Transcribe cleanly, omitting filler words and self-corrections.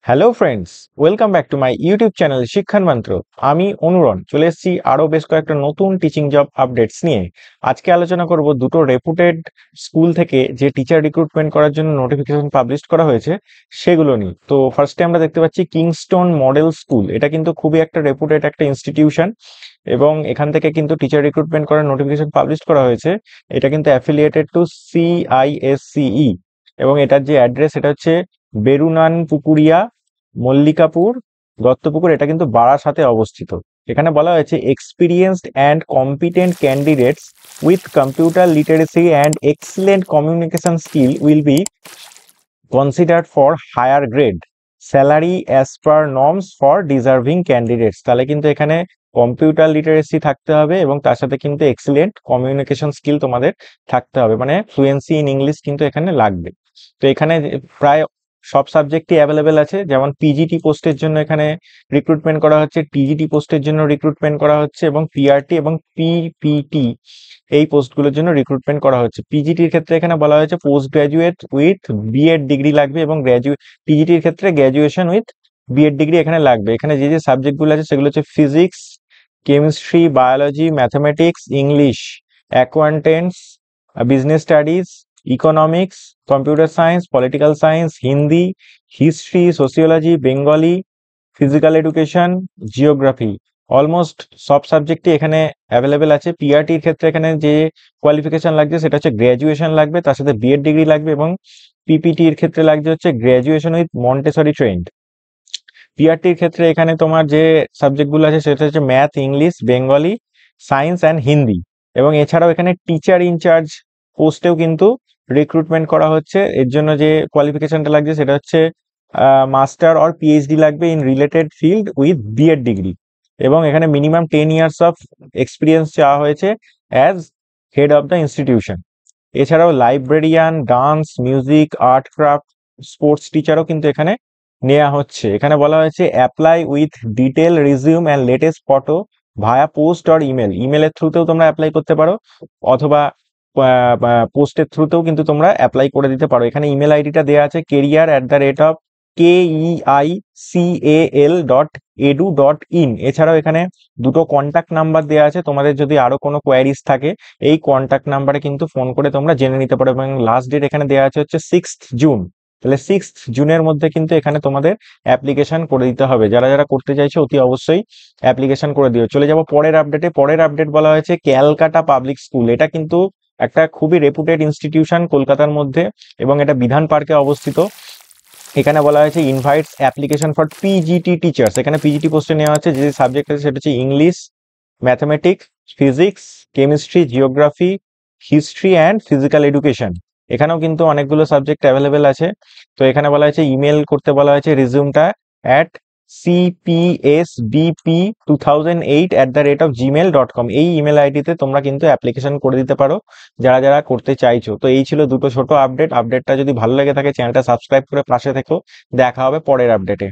Hello friends, welcome back to my YouTube channel Shikshan Mantra. আমি অনুরণ চলে এসেছি আরও বেশ কয়েকটা নতুন টিচিং জব আপডেটস নিয়ে। আজকে আলোচনা করব দুটো রেপুটেড স্কুল থেকে যে টিচার রিক্রুটমেন্ট করার জন্য নোটিফিকেশন পাবলিশ করা হয়েছে সেগুলো নিয়ে। তো ফার্স্টে আমরা দেখতে পাচ্ছি কিংস্টোন মডেল স্কুল। এটা কিন্তু খুবই একটা রেপুটেড একটা ইনস্টিটিউশন এবং এখান থেকে কিন্তু টিচার রিক্রুটমেন্ট করার নোটিফিকেশন পাবলিশ করা হয়েছে। এটা কিন্তু অ্যাফিলিয়েটেড টু CISCE এবং এটার যে অ্যাড্রেস এটা হচ্ছে বেরুনান পুকুরিয়া, মল্লিকাপুর, দত্তপুকুর। এটা কিন্তু বারাসাতে অবস্থিত। এখানে বলা হয়েছে experienced and competent candidates with computer literacy and excellent communication skill will be considered for higher grade, salary as per norms for deserving candidates. তাহলে কিন্তু এখানে কম্পিউটার লিটারেসি থাকতে হবে এবং তার সাথে কিন্তু এক্সিলেন্ট কমিউনিকেশন স্কিল তোমাদের থাকতে হবে, মানে ফ্লুয়েন্সি ইন ইংলিশ কিন্তু এখানে লাগবে। তো এখানে প্রায় সব সাবজেক্টই অ্যাভেলেবেল আছে, যেমন পিজিটি পোস্টের জন্য এখানে রিক্রুটমেন্ট করা হচ্ছে, টিজিটি পোস্টের জন্য রিক্রুটমেন্ট করা হচ্ছে এবং পিআরটি এবং পিপিটি এই পোস্টগুলোর জন্য রিক্রুটমেন্ট করা হচ্ছে। পিজিটির ক্ষেত্রে এখানে বলা হয়েছে post graduate with BEd degree লাগবে এবং পিজিটির ক্ষেত্রে গ্র্যাজুয়েশন উইথ বিএড ডিগ্রি এখানে লাগবে। এখানে যে যে সাবজেক্টগুলো আছে সেগুলো হচ্ছে physics, chemistry, biology, mathematics, English, accountants, business studies, economics, computer science, political science, Hindi, history, sociology, Bengali, physical education, geography. Almost সব সাবজেক্টই এখানে অ্যাভেলেবেল আছে। পিআরটির ক্ষেত্রে এখানে যে কোয়ালিফিকেশন লাগছে সেটা হচ্ছে গ্র্যাজুয়েশন লাগবে, তার সাথে বিএড ডিগ্রি লাগবে এবং পিপিটির ক্ষেত্রে লাগছে হচ্ছে গ্র্যাজুয়েশন উইথ মন্টেসরি ট্রেন্ড। পিআরটির ক্ষেত্রে এখানে তোমার যে সাবজেক্টগুলো আছে সেটা হচ্ছে math, English, Bengali, science and Hindi. এবং এছাড়াও এখানে টিচার ইনচার্জ পোস্টেও কিন্তু রিক্রুটমেন্ট করা হচ্ছে। এর জন্য যে কোয়ালিফিকেশনটা লাগছে সেটা হচ্ছে মাস্টার অর পিএইচডি লাগবে in related field with BEd degree এবং এখানে মিনিমাম 10 ইয়ার্স অফ এক্সপিরিয়েন্স চাওয়া হয়েছে as head of the institution. এছাড়াও librarian, dance, music, art, craft, sports টিচারও কিন্তু এখানে নেওয়া হচ্ছে। এখানে বলা হয়েছে apply with detail resume and latest photo via post or email. ইমেলের থ্রুতেও তোমরা অ্যাপ্লাই করতে পারো অথবা পোস্টের থ্রুতেও কিন্তু তোমরা অ্যাপ্লাই করে দিতে পারো। এখানে ইমেল আইডিটা দেওয়া আছে career@KEICAL.edu.in। এছাড়াও এখানে দুটো কন্ট্যাক্ট নাম্বার দেওয়া আছে, তোমাদের যদি আরো কোনো কোয়ারিজ থাকে এই কন্ট্যাক্ট নাম্বারে কিন্তু ফোন করে তোমরা জেনে নিতে পারো। এবং লাস্ট ডেট এখানে দেওয়া আছে হচ্ছে 6th জুন। তাহলে 6th জুনের মধ্যে কিন্তু এখানে তোমাদের অ্যাপ্লিকেশন করে দিতে হবে। যারা যারা করতে চাইছে অতি অবশ্যই অ্যাপ্লিকেশন করে দিও। চলে যাব পরের আপডেটে। পরের আপডেট বলা হয়েছে ক্যালকাটা পাবলিক স্কুল। এটা কিন্তু একটা খুবই রেপুটেড ইনস্টিটিউশন কলকাতার মধ্যে এবং এটা বিধান পার্কে অবস্থিত। এখানে বলা হয়েছে invites application for PGT teachers. এখানে পিজিটি পোস্টে নেওয়া হচ্ছে, যে সাবজেক্ট আছে সেটা হচ্ছে English, mathematics, physics, chemistry, geography, history and physical education. এখানেও কিন্তু অনেকগুলো সাবজেক্ট অ্যাভেলেবেল আছে। তো এখানে বলা হয়েছে ইমেল করতে বলা হয়েছে রিজিউমটা cpsbp2008@gmail.com। এই ইমেল আইডিতে তোমরা কিন্তু অ্যাপ্লিকেশন করে দিতে পারো যারা যারা করতে চাইছো। তো এই ছিল দুটো ছোট আপডেট। আপডেটটা যদি ভালো লেগে থাকে চ্যানেলটা সাবস্ক্রাইব করে পাশে থেকো। দেখা হবে পরের আপডেটে।